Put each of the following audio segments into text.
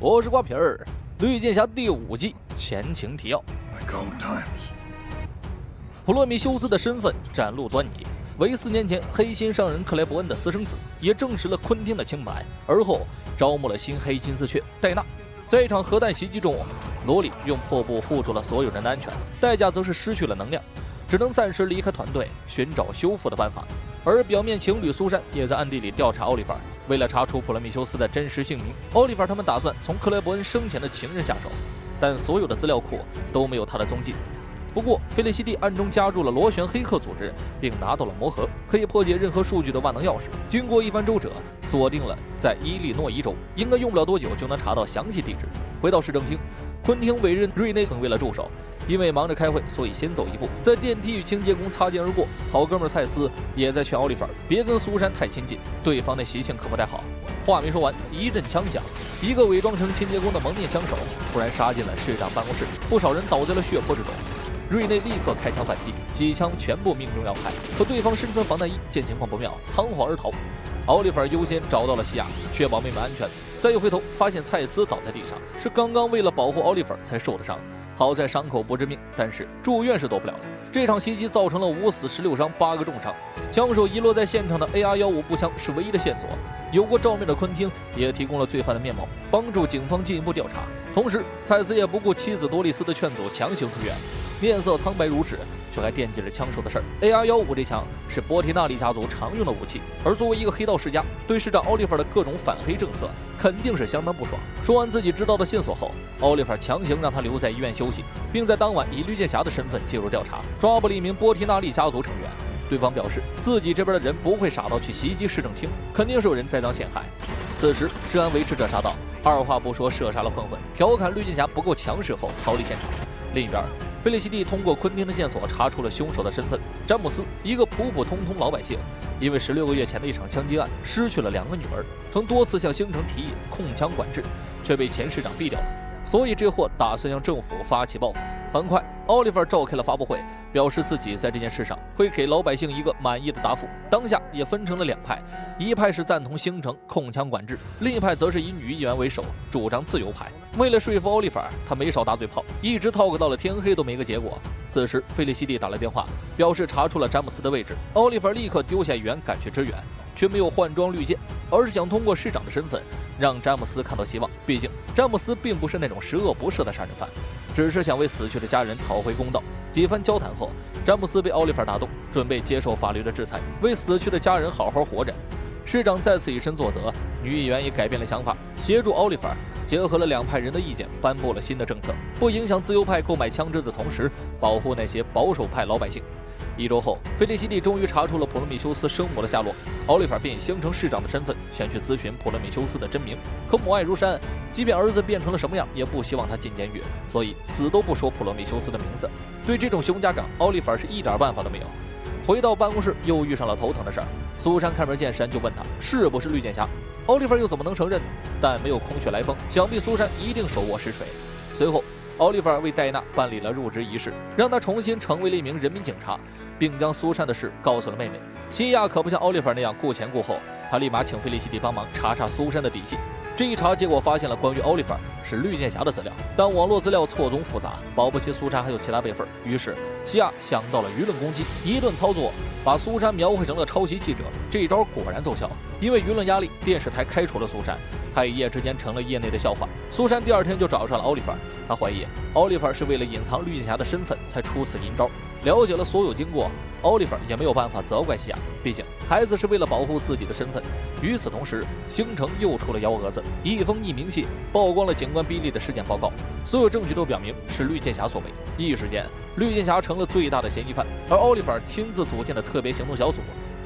我是瓜皮儿，绿箭侠第5季前情提要。普罗米修斯的身份展露端倪，为4年前黑心商人克莱伯恩的私生子，也证实了昆汀的清白。而后招募了新黑金丝雀戴娜。在一场核弹袭击中，罗里用破布护住了所有人的安全，代价则是失去了能量，只能暂时离开团队，寻找修复的办法。而表面情侣苏珊也在暗地里调查奥利弗。为了查出普罗米修斯的真实姓名，奥利弗他们打算从克莱伯恩生前的情人下手，但所有的资料库都没有他的踪迹。不过菲利西蒂暗中加入了螺旋黑客组织，并拿到了魔盒，可以破解任何数据的万能钥匙。经过一番周折，锁定了在伊利诺伊州，应该用不了多久就能查到详细地址。回到市政厅，昆汀委任瑞内成为了助手，因为忙着开会，所以先走一步，在电梯与清洁工擦肩而过。好哥们蔡斯也在劝奥利弗别跟苏珊太亲近，对方的习性可不太好。话没说完，一阵枪响，一个伪装成清洁工的蒙面枪手突然杀进了市长办公室，不少人倒在了血泊之中。瑞内立刻开枪反击，几枪全部命中要害，可对方身穿防弹衣，见情况不妙，仓皇而逃。奥利弗优先找到了西亚，确保妹妹安全。再一回头，发现蔡斯倒在地上，是刚刚为了保护奥利弗才受的伤。好在伤口不致命，但是住院是躲不了了。这场袭击造成了5死16伤8个重伤，枪手遗落在现场的 AR-15步枪是唯一的线索。有过照面的昆汀也提供了罪犯的面貌，帮助警方进一步调查。同时，蔡斯也不顾妻子多丽丝的劝阻，强行出院，面色苍白如纸，却还惦记着枪手的事儿。AR-15这枪是波提纳利家族常用的武器，而作为一个黑道世家，对市长奥利弗的各种反黑政策肯定是相当不爽。说完自己知道的线索后，奥利弗强行让他留在医院休息，并在当晚以绿箭侠的身份介入调查，抓捕了一名波提纳利家族成员。对方表示自己这边的人不会傻到去袭击市政厅，肯定是有人栽赃陷害。此时治安维持者杀到，二话不说射杀了混混，调侃绿箭侠不够强势后逃离现场。另一边，菲利西蒂通过昆汀的线索查出了凶手的身份，詹姆斯，一个普普通通老百姓，因为16个月前的一场枪击案失去了2个女儿，曾多次向星城提议控枪管制，却被前市长毙掉了，所以这货打算向政府发起报复。很快，奥利弗召开了发布会，表示自己在这件事上会给老百姓一个满意的答复。当下也分成了2派，一派是赞同星城控枪管制，另一派则是以女议员为首，主张自由派。为了说服奥利弗，他没少打嘴炮，一直talk到了天黑都没个结果。此时，菲利西蒂打来电话，表示查出了詹姆斯的位置。奥利弗立刻丢下议员赶去支援，却没有换装绿箭，而是想通过市长的身份让詹姆斯看到希望。毕竟詹姆斯并不是那种十恶不赦的杀人犯，只是想为死去的家人讨回公道。几番交谈后，詹姆斯被奥利弗打动，准备接受法律的制裁，为死去的家人好好活着。市长再次以身作则，女议员也改变了想法，协助奥利弗结合了2派人的意见，颁布了新的政策，不影响自由派购买枪支的同时，保护那些保守派老百姓。1周后，菲利西蒂终于查出了普罗米修斯生母的下落，奥利弗便以星城市长的身份前去咨询普罗米修斯的真名。可母爱如山，即便儿子变成了什么样，也不希望他进监狱，所以死都不说普罗米修斯的名字。对这种熊家长，奥利弗是一点办法都没有。回到办公室，又遇上了头疼的事儿。苏珊开门见山就问他是不是绿箭侠，奥利弗又怎么能承认呢？但没有空穴来风，想必苏珊一定手握实锤。随后，奥利弗为戴娜办理了入职仪式，让她重新成为了一名人民警察，并将苏珊的事告诉了妹妹。西亚可不像奥利弗那样顾前顾后，他立马请菲利西蒂帮忙查查苏珊的底细。这一查，结果发现了关于奥利弗是绿箭侠的资料，但网络资料错综复杂，保不齐苏珊还有其他备份。于是西亚想到了舆论攻击，一顿操作把苏珊描绘成了抄袭记者。这一招果然奏效，因为舆论压力，电视台开除了苏珊，他一夜之间成了业内的笑话。苏珊第2天就找上了奥利弗，他怀疑奥利弗是为了隐藏绿箭侠的身份才出此阴招。了解了所有经过，奥利弗也没有办法责怪西亚，毕竟孩子是为了保护自己的身份。与此同时，星城又出了幺蛾子，一封匿名信曝光了警官比利的尸检报告，所有证据都表明是绿箭侠所为。一时间，绿箭侠成了最大的嫌疑犯，而奥利弗亲自组建的特别行动小组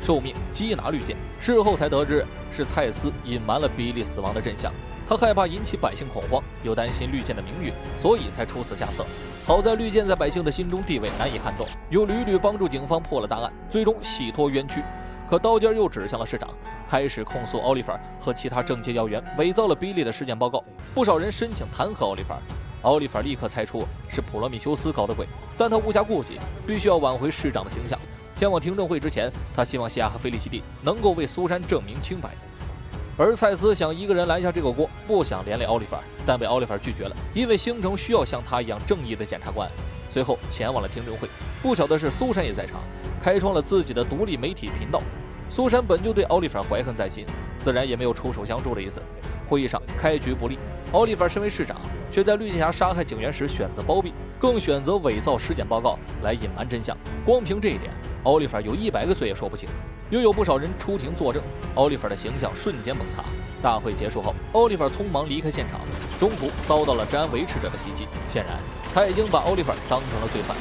受命缉拿绿箭。事后才得知是蔡斯隐瞒了比利死亡的真相，他害怕引起百姓恐慌，又担心绿箭的名誉，所以才出此下策。好在绿箭在百姓的心中地位难以撼动，又屡屡帮助警方破了大案，最终洗脱冤屈。可刀尖又指向了市长，开始控诉奥利弗和其他政界要员伪造了比利的尸检报告。不少人申请弹劾奥利弗，奥利弗立刻猜出是普罗米修斯搞的鬼，但他无暇顾及，必须要挽回市长的形象。前往听证会之前，他希望西亚和菲利西蒂能够为苏珊证明清白。而蔡司想一个人拦下这个锅，不想连累奥利弗，但被奥利弗拒绝了，因为星城需要像他一样正义的检察官。随后前往了听证会，不巧的是苏珊也在场，开创了自己的独立媒体频道。苏珊本就对奥利弗怀恨在心，自然也没有出手相助的意思。会议上开局不利，奥利弗身为市长，却在绿箭侠杀害警员时选择包庇，更选择伪造尸检报告来隐瞒真相。光凭这一点，奥利弗有100个罪也说不清。又有不少人出庭作证，奥利弗的形象瞬间崩塌。大会结束后，奥利弗匆忙离开现场，中途遭到了治安维持者的袭击。显然，他已经把奥利弗当成了罪犯。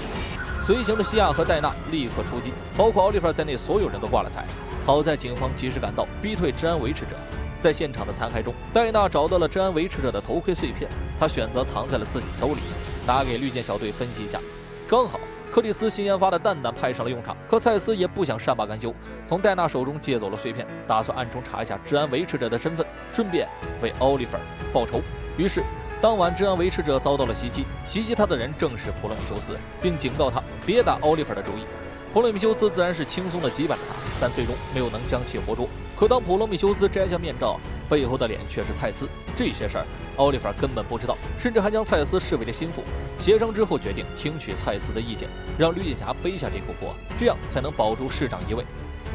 随行的西亚和戴娜立刻出击，包括奥利弗在内所有人都挂了彩。好在警方及时赶到，逼退治安维持者。在现场的残骸中，戴娜找到了治安维持者的头盔碎片，她选择藏在了自己兜里，打给绿箭小队分析一下。刚好克里斯新研发的蛋弹派上了用场，可蔡司也不想善罢甘休，从戴娜手中借走了碎片，打算暗中查一下治安维持者的身份，顺便为奥利弗报仇。于是当晚治安维持者遭到了袭击，袭击他的人正是普罗米修斯，并警告他别打奥利弗的主意。普罗米修斯自然是轻松的击败了他，但最终没有能将其活捉。可当普罗米修斯摘下面罩，背后的脸却是蔡司。这些事儿奥利弗根本不知道，甚至还将蔡司视为了心腹。协商之后决定听取蔡司的意见，让绿箭侠背下这口锅，这样才能保住市长一位。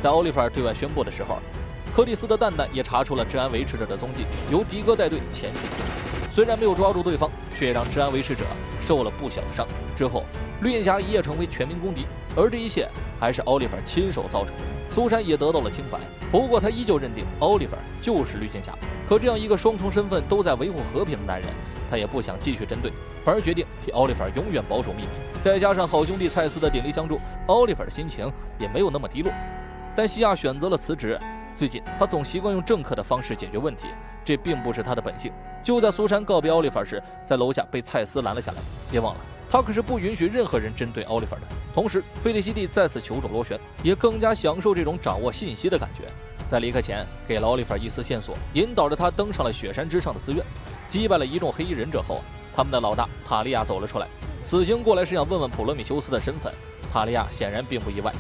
在奥利弗对外宣布的时候，克里斯的蛋蛋也查出了治安维持者的踪迹，由迪哥带队前去缉捕。虽然没有抓住对方，却让治安维持者受了不小的伤。之后绿箭侠一夜成为全民公敌，而这一切还是奥利弗亲手造成的。苏珊也得到了清白，不过他依旧认定奥利弗就是绿箭侠。可这样一个双重身份都在维护和平的男人，他也不想继续针对，反而决定替奥利弗永远保守秘密。再加上好兄弟蔡司的鼎力相助，奥利弗的心情也没有那么低落。但西亚选择了辞职，最近他总习惯用政客的方式解决问题，这并不是他的本性。就在苏珊告别奥利弗时，在楼下被蔡司拦了下来。别忘了，他可是不允许任何人针对奥利弗的。同时，费利西蒂再次求助螺旋，也更加享受这种掌握信息的感觉。在离开前，给了奥利弗一丝线索，引导着他登上了雪山之上的寺院，击败了一众黑衣忍者后，他们的老大塔利亚走了出来。此行过来是想问问普罗米修斯的身份，塔利亚显然并不意外。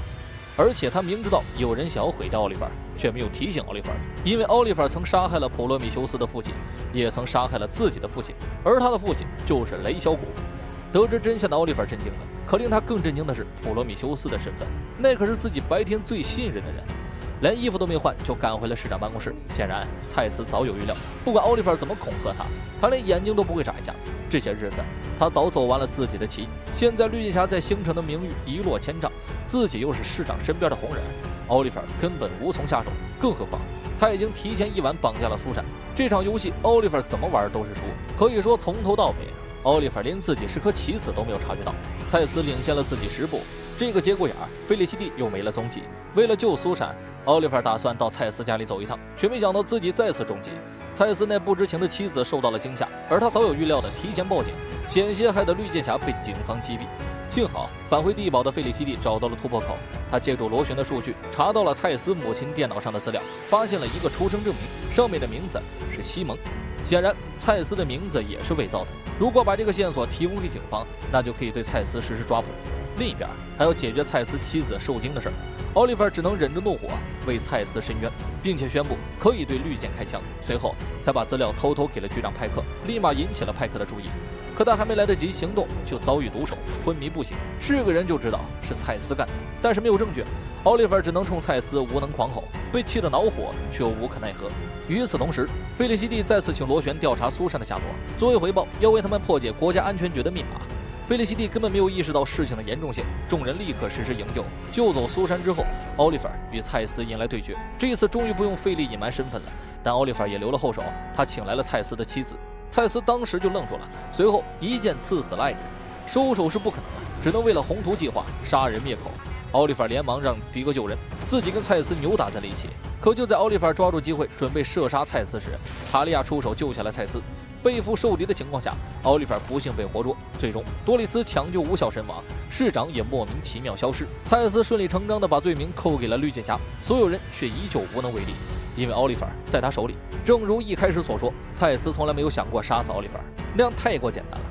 而且他明知道有人想要毁掉奥利弗，却没有提醒奥利弗，因为奥利弗曾杀害了普罗米修斯的父亲，也曾杀害了自己的父亲，而他的父亲就是雷小谷。得知真相的奥利弗震惊了，可令他更震惊的是普罗米修斯的身份，那可是自己白天最信任的人。连衣服都没换就赶回了市长办公室。显然蔡司早有预料，不管奥利弗怎么恐吓他，他连眼睛都不会眨一下。这些日子他早走完了自己的棋，现在绿箭侠在星城的名誉一落千丈，自己又是市长身边的红人，奥利弗根本无从下手。更何况他已经提前1晚绑架了苏珊，这场游戏奥利弗怎么玩都是输。可以说从头到尾，奥利弗连自己是颗棋子都没有察觉到。蔡司领先了自己10步，这个节骨眼菲利西蒂又没了踪迹。为了救苏珊，奥利弗打算到蔡司家里走一趟，却没想到自己再次中计。蔡司那不知情的妻子受到了惊吓，而他早有预料的提前报警，险些害得绿箭侠被警方击毙。幸好返回地堡的费利西蒂找到了突破口，他借助螺旋的数据查到了蔡司母亲电脑上的资料，发现了一个出生证明，上面的名字是西蒙。显然蔡司的名字也是伪造的。如果把这个线索提供给警方，那就可以对蔡司实施抓捕。另一边还要解决蔡司妻子受惊的事儿，奥利弗只能忍着怒火为蔡司申冤，并且宣布可以对绿箭开枪。随后才把资料偷偷给了局长派克，立马引起了派克的注意。可他还没来得及行动，就遭遇毒手，昏迷不醒。是个人就知道是蔡司干的，但是没有证据，奥利弗只能冲蔡司无能狂吼，被气得恼火，却又无可奈何。与此同时，费利西蒂再次请螺旋调查苏珊的下落，作为回报，要为他们破解国家安全局的密码。费利西蒂根本没有意识到事情的严重性，众人立刻实施营救。救走苏珊之后，奥利弗与蔡司迎来对决。这一次终于不用费力隐瞒身份了，但奥利弗也留了后手，他请来了蔡司的妻子。蔡司当时就愣住了，随后一剑刺死了爱人。收手是不可能的，只能为了宏图计划杀人灭口。奥利弗连忙让迪哥救人，自己跟蔡司扭打在了一起。可就在奥利弗抓住机会准备射杀蔡司时，塔利亚出手救下了蔡司。背负受敌的情况下，奥利弗不幸被活捉，最终多丽丝抢救无效身亡，市长也莫名其妙消失。蔡司顺理成章地把罪名扣给了绿箭侠，所有人却依旧无能为力，因为奥利弗在他手里。正如一开始所说，蔡司从来没有想过杀死奥利弗，那样太过简单了。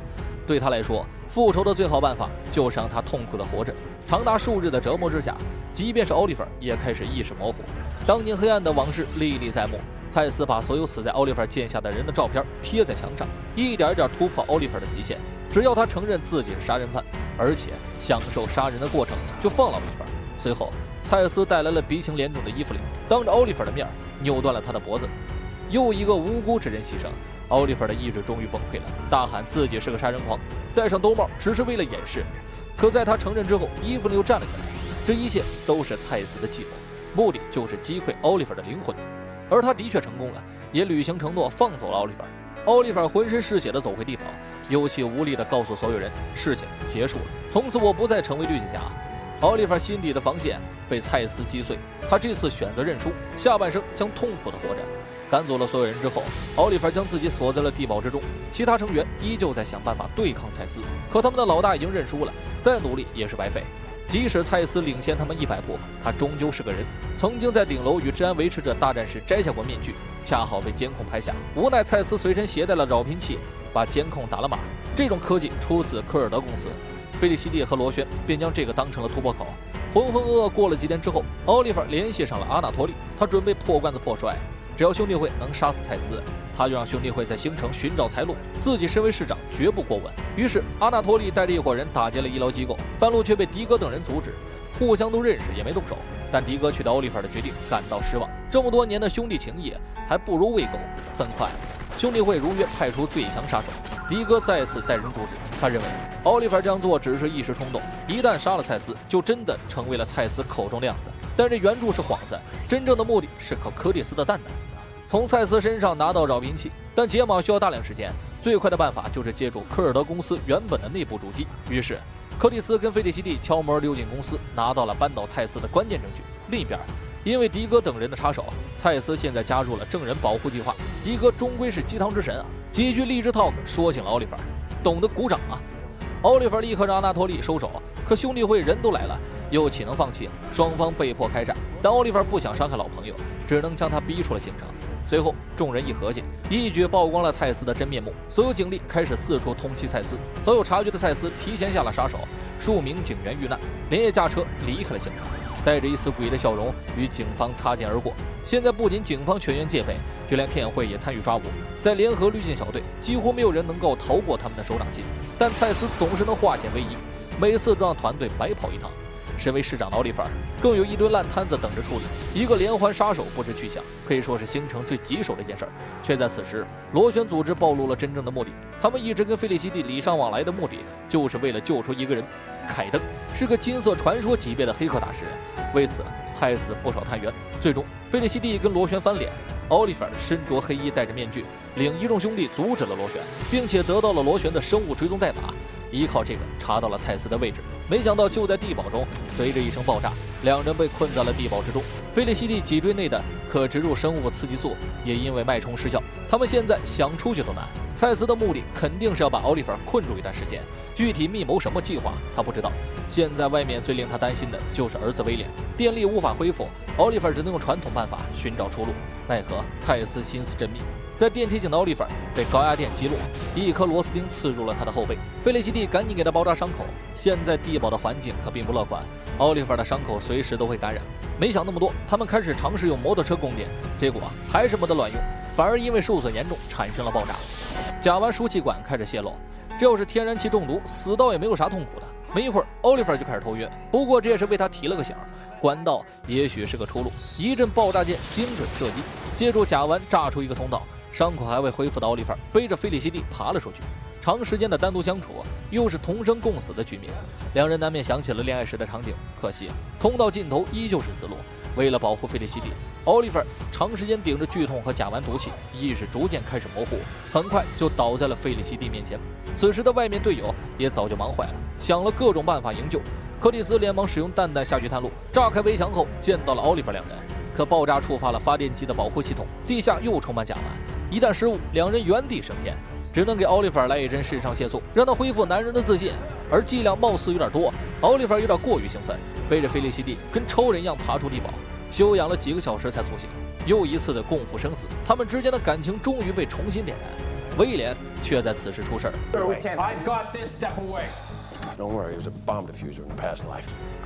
对他来说，复仇的最好办法就是让他痛苦地活着。长达数日的折磨之下，即便是奥利弗也开始意识模糊，当年黑暗的往事历历在目。蔡司把所有死在奥利弗剑下的人的照片贴在墙上，一点一点突破奥利弗的极限。只要他承认自己是杀人犯，而且享受杀人的过程，就放了奥利弗。随后，蔡司带来了鼻青脸肿的伊芙琳，当着奥利弗的面扭断了他的脖子。又一个无辜之人牺牲，奥利弗的意志终于崩溃了，大喊自己是个杀人狂，戴上兜帽只是为了掩饰。可在他承认之后，伊芙琳又站了起来。这一切都是蔡司的计谋，目的就是击溃奥利弗的灵魂。而他的确成功了，也履行承诺放走了奥利弗。奥利弗浑身是血地走回地堡，有气无力地告诉所有人，事情结束了，从此我不再成为绿箭侠。奥利弗心底的防线被蔡司击碎，他这次选择认输，下半生将痛苦地活着。赶走了所有人之后，奥利弗将自己锁在了地堡之中，其他成员依旧在想办法对抗蔡司，可他们的老大已经认输了，再努力也是白费。即使蔡司领先他们100步，他终究是个人，曾经在顶楼与治安维持者大战时摘下过面具，恰好被监控拍下。无奈蔡司随身携带了扰频器，把监控打了码。这种科技出自科尔德公司，费利西蒂和罗旋便将这个当成了突破口。浑浑噩噩过了几天之后，奥利弗联系上了阿纳托利，他准备破罐子破摔，只要兄弟会能杀死蔡司，他就让兄弟会在星城寻找财路，自己身为市长绝不过问。于是阿纳托利带着一伙人打劫了医疗机构，半路却被迪哥等人阻止，互相都认识也没动手。但迪哥却对奥利弗的决定感到失望，这么多年的兄弟情谊还不如喂狗。很快，兄弟会如约派出最强杀手，迪哥再次带人阻止。他认为奥利弗这样做只是一时冲动，一旦杀了蔡司，就真的成为了蔡司口中的样子。但这原著是幌子，真正的目的是靠柯蒂斯的蛋蛋从蔡司身上拿到扰频器，但解码需要大量时间，最快的办法就是借助科尔德公司原本的内部主机。于是柯蒂斯跟费利西蒂悄摸溜进公司，拿到了扳倒蔡司的关键证据。另一边，因为迪哥等人的插手，蔡司现在加入了证人保护计划。迪哥终归是鸡汤之神啊，几句励志 talk 说醒了奥利弗，懂得鼓掌啊。奥利弗立刻让阿纳托利收手，可兄弟会人都来了，又岂能放弃？双方被迫开战，但奥利弗不想伤害老朋友，只能将他逼出了刑城。随后众人一合计，一举曝光了蔡司的真面目，所有警力开始四处通缉蔡司。早有察觉的蔡司提前下了杀手，数名警员遇难，连夜驾车离开了刑城，带着一丝诡异的笑容与警方擦肩而过。现在不仅警方全员戒备，就连片会也参与抓捕，在联合绿箭小队，几乎没有人能够逃过他们的手掌心。但蔡司总是能化险为夷，每次都让团队白跑一趟。身为市长的奥利弗更有一堆烂摊子等着处理，一个连环杀手不知去向，可以说是星城最棘手的一件事儿。却在此时，螺旋组织暴露了真正的目的，他们一直跟费利西蒂礼尚往来的目的，就是为了救出一个人。凯登是个金色传说级别的黑客大师，为此害死不少探员。最终，费利西蒂跟螺旋翻脸，奥利弗身着黑衣，戴着面具，领一众兄弟阻止了螺旋，并且得到了螺旋的生物追踪代码。依靠这个查到了蔡司的位置，没想到就在地堡中，随着一声爆炸，两人被困在了地堡之中。费利西蒂脊椎内的可植入生物刺激素也因为脉冲失效，他们现在想出去都难。蔡司的目的肯定是要把奥利弗困住一段时间，具体密谋什么计划他不知道。现在外面最令他担心的就是儿子威廉，电力无法恢复，奥利弗只能用传统办法寻找出路。奈何蔡司心思缜密，在电梯井的奥利弗被高压电击落，一颗螺丝钉刺入了他的后背。费利西蒂赶紧给他包扎伤口。现在地堡的环境可并不乐观，奥利弗的伤口随时都会感染。没想那么多，他们开始尝试用摩托车供电，结果还是没得卵用，反而因为受损严重产生了爆炸。甲烷输气管开始泄漏，这要是天然气中毒，死倒也没有啥痛苦的。没一会儿，奥利弗就开始头晕，不过这也是为他提了个醒，管道也许是个出路。一阵爆炸箭精准射击，借助甲烷炸出一个通道，伤口还未恢复的奥利弗背着费利西蒂爬了出去。长时间的单独相处，又是同生共死的局面，两人难免想起了恋爱时的场景。可惜通道尽头依旧是死路。为了保护费利西蒂，奥利弗长时间顶着剧痛和甲烷毒气，意识逐渐开始模糊，很快就倒在了费利西蒂面前。此时的外面队友也早就忙坏了，想了各种办法营救。柯蒂斯连忙使用蛋蛋下去探路，炸开围墙后见到了奥利弗两人，可爆炸触发了发电机的保护系统，地下又充满甲烷，一旦失误，两人原地升天，只能给奥利弗来一针肾上腺素，让他恢复男人的自信。而剂量貌似有点多，奥利弗有点过于兴奋，背着费利西蒂跟超人一样爬出地堡，休养了几个小时才苏醒。又一次的共赴生死，他们之间的感情终于被重新点燃。威廉却在此时出事儿。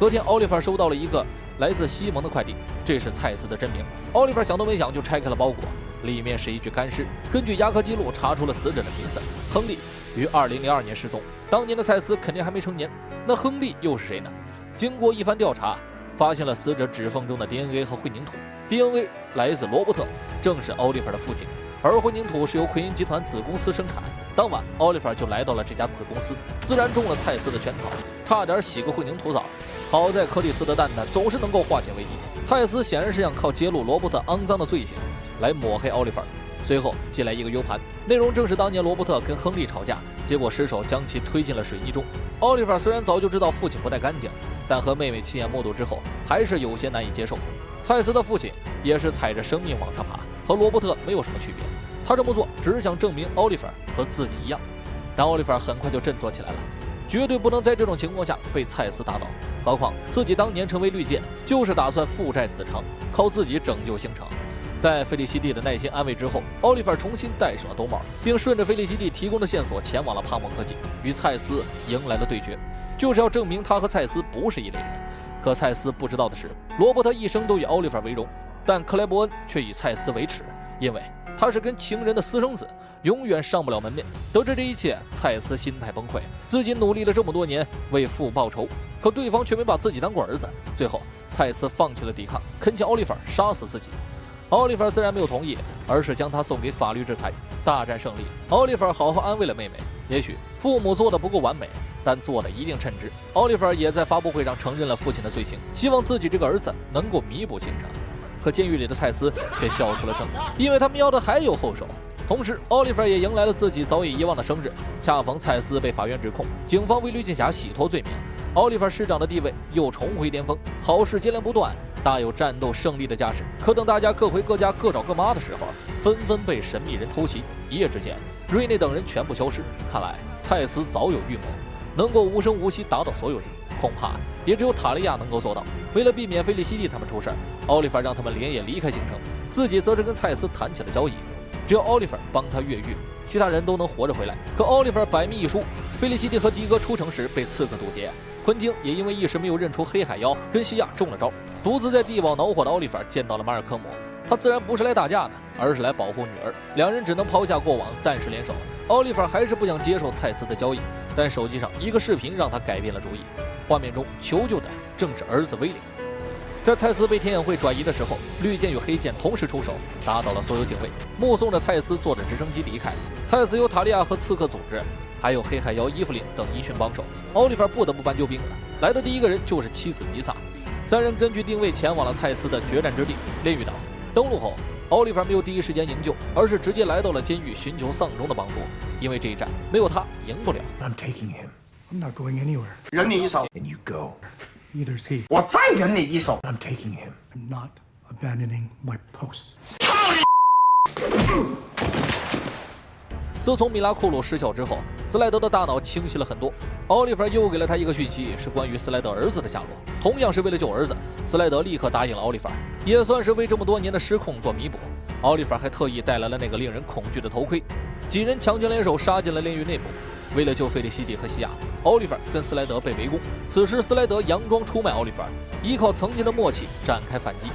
隔天，奥利弗收到了一个来自西蒙的快递，这是蔡司的真名。奥利弗想都没想就拆开了包裹，里面是一具干尸。根据牙科记录查出了死者的名字，亨利，于2002年失踪。当年的蔡斯肯定还没成年，那亨利又是谁呢？经过一番调查，发现了死者指缝中的 DNA 和混凝土。DNA 来自罗伯特，正是奥利弗的父亲，而混凝土是由奎因集团子公司生产。当晚，奥利弗就来到了这家子公司，自然中了蔡斯的圈套，差点洗个混凝土澡。好在克里斯的蛋蛋总是能够化险为夷。蔡斯显然是想靠揭露罗伯特肮脏的罪行来抹黑奥利弗。随后寄来一个 U 盘，内容正是当年罗伯特跟亨利吵架，结果失手将其推进了水泥中。奥利弗虽然早就知道父亲不太干净，但和妹妹亲眼目睹之后，还是有些难以接受。蔡斯的父亲也是踩着生命往上爬，和罗伯特没有什么区别。他这么做只是想证明奥利弗和自己一样，但奥利弗很快就振作起来了，绝对不能在这种情况下被蔡斯打倒。何况自己当年成为绿箭，就是打算父债子偿，靠自己拯救星城。在菲利西蒂的耐心安慰之后，奥利弗重新戴上了兜帽，并顺着菲利西蒂提供的线索前往了帕默科技，与蔡斯迎来了对决，就是要证明他和蔡斯不是一类人。可蔡斯不知道的是，罗伯特一生都以奥利弗为荣，但克莱伯恩却以蔡斯为耻，因为他是跟情人的私生子，永远上不了门面。得知这一切，蔡斯心态崩溃，自己努力了这么多年为父报仇，可对方却没把自己当过儿子。最后，蔡斯放弃了抵抗，恳请奥利弗杀死自己。奥利弗自然没有同意，而是将他送给法律制裁。大战胜利，奥利弗好好安慰了妹妹。也许父母做的不够完美，但做的一定称职。奥利弗也在发布会上承认了父亲的罪行，希望自己这个儿子能够弥补心肠。可监狱里的蔡斯却笑出了声，因为他瞄的还有后手。同时，奥利弗也迎来了自己早已遗忘的生日，恰逢蔡斯被法院指控，警方为绿箭侠洗脱罪名，奥利弗师长的地位又重回巅峰，好事接连不断，大有战斗胜利的架势。可等大家各回各家各找各妈的时候，纷纷被神秘人偷袭，一夜之间，瑞内等人全部消失。看来蔡斯早有预谋，能够无声无息打倒所有人，恐怕也只有塔利亚能够做到。为了避免菲利西蒂他们出事，奥利弗让他们连夜离开行程，自己则是跟蔡斯谈起了交易，只要奥利弗帮他越狱，其他人都能活着回来。可奥利弗百密一疏，菲利西蒂和迪格出城时被刺客堵截，昆汀也因为一时没有认出黑海妖，跟西亚中了招。独自在地堡恼火的奥利弗见到了马尔科姆，他自然不是来打架的，而是来保护女儿。两人只能抛下过往，暂时联手。奥利弗还是不想接受蔡斯的交易，但手机上一个视频让他改变了主意。画面中求救的正是儿子威廉。在蔡斯被天眼会转移的时候，绿箭与黑箭同时出手，打倒了所有警卫，目送着蔡斯坐着直升机离开。蔡斯由塔利亚和刺客组织，还有黑海妖伊芙琳等一群帮手，奥利弗不得不搬救兵了。来的第一个人就是妻子尼萨。三人根据定位前往了蔡斯的决战之地炼狱岛。登陆后，奥利弗没有第一时间营救，而是直接来到了监狱寻求丧钟的帮助，因为这一战没有他赢不了。I'm taking him. I'm not going anywhere. 忍你一手 And you go. Neither's he. 我再忍你一手 I'm taking him. I'm not abandoning my post. 自从米拉库鲁失效之后，斯莱德的大脑清晰了很多。奥利弗又给了他一个讯息，是关于斯莱德儿子的下落。同样是为了救儿子，斯莱德立刻答应了奥利弗，也算是为这么多年的失控做弥补。奥利弗还特意带来了那个令人恐惧的头盔。几人强权联手杀进了炼狱内部。为了救费利西蒂和西亚，奥利弗跟斯莱德被围攻。此时斯莱德佯装出卖奥利弗，依靠曾经的默契展开反击。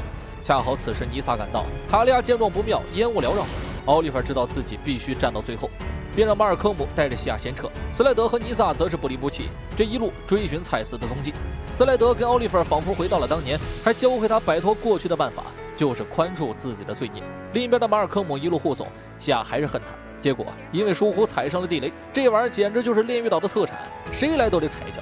恰好此时尼萨赶到，塔利亚见状不妙，烟雾缭绕。奥利弗知道自己必须战到最后，便让马尔科姆带着西亚先撤。斯莱德和尼萨则是不离不弃，这一路追寻蔡斯的踪迹。斯莱德跟奥利弗仿佛回到了当年，还教会他摆脱过去的办法，就是宽恕自己的罪孽。另一边的马尔科姆一路护送，西亚还是恨他。结果因为疏忽踩上了地雷，这玩意儿简直就是炼狱岛的特产，谁来都得踩一脚。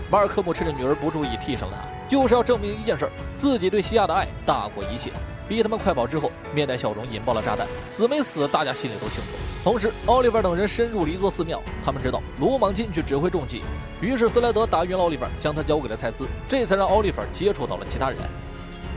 马尔科姆趁着女儿不注意替上了他，就是要证明一件事，自己对西亚的爱大过一切。逼他们快跑之后，面带笑容引爆了炸弹，死没死大家心里都清楚。同时奥利弗等人深入了一座寺庙，他们知道鲁莽进去只会中计，于是斯莱德打晕了奥利弗，将他交给了蔡斯，这才让奥利弗接触到了其他人。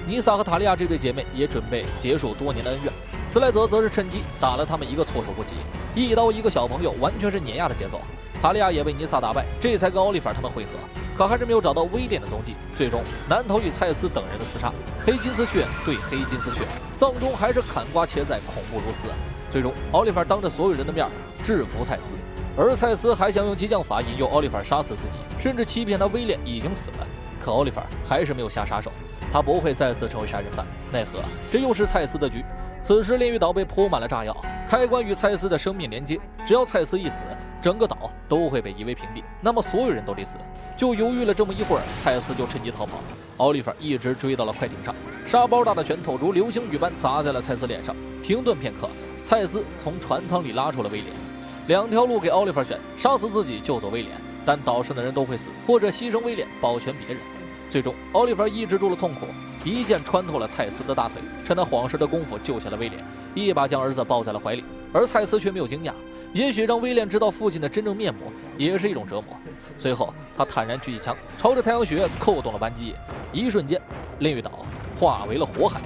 尼萨和塔利亚这对姐妹也准备结束多年的恩怨，斯莱德则是趁机打了他们一个措手不及，一刀一个小朋友，完全是碾压的节奏。塔利亚也被尼萨打败，这才跟奥利弗他们会合，可还是没有找到威廉的踪迹。最终难逃与蔡斯等人的厮杀，黑金丝雀对黑金丝雀，丧钟还是砍瓜切菜，恐怖如斯。最终奥利弗当着所有人的面制服蔡斯，而蔡斯还想用激将法引诱奥利弗杀死自己，甚至欺骗他威廉已经死了。可奥利弗还是没有下杀手，他不会再次成为杀人犯。奈何这又是蔡斯的局，此时炼狱岛被铺满了炸药，开关与蔡司的生命连接，只要蔡司一死，整个岛都会被夷为平地，那么所有人都得死。就犹豫了这么一会儿，蔡司就趁机逃跑。奥利弗一直追到了快艇上，沙包大的拳头如流星雨般砸在了蔡司脸上。停顿片刻，蔡司从船舱里拉出了威廉。两条路给奥利弗选：杀死自己救走威廉，但岛上的人都会死，或者牺牲威廉保全别人。最终，奥利弗抑制住了痛苦，一剑穿透了蔡司的大腿，趁他晃神的功夫救下了威廉，一把将儿子抱在了怀里。而蔡司却没有惊讶，也许让威廉知道父亲的真正面目也是一种折磨。随后，他坦然举起枪，朝着太阳穴扣动了扳机，一瞬间，炼狱岛化为了火海。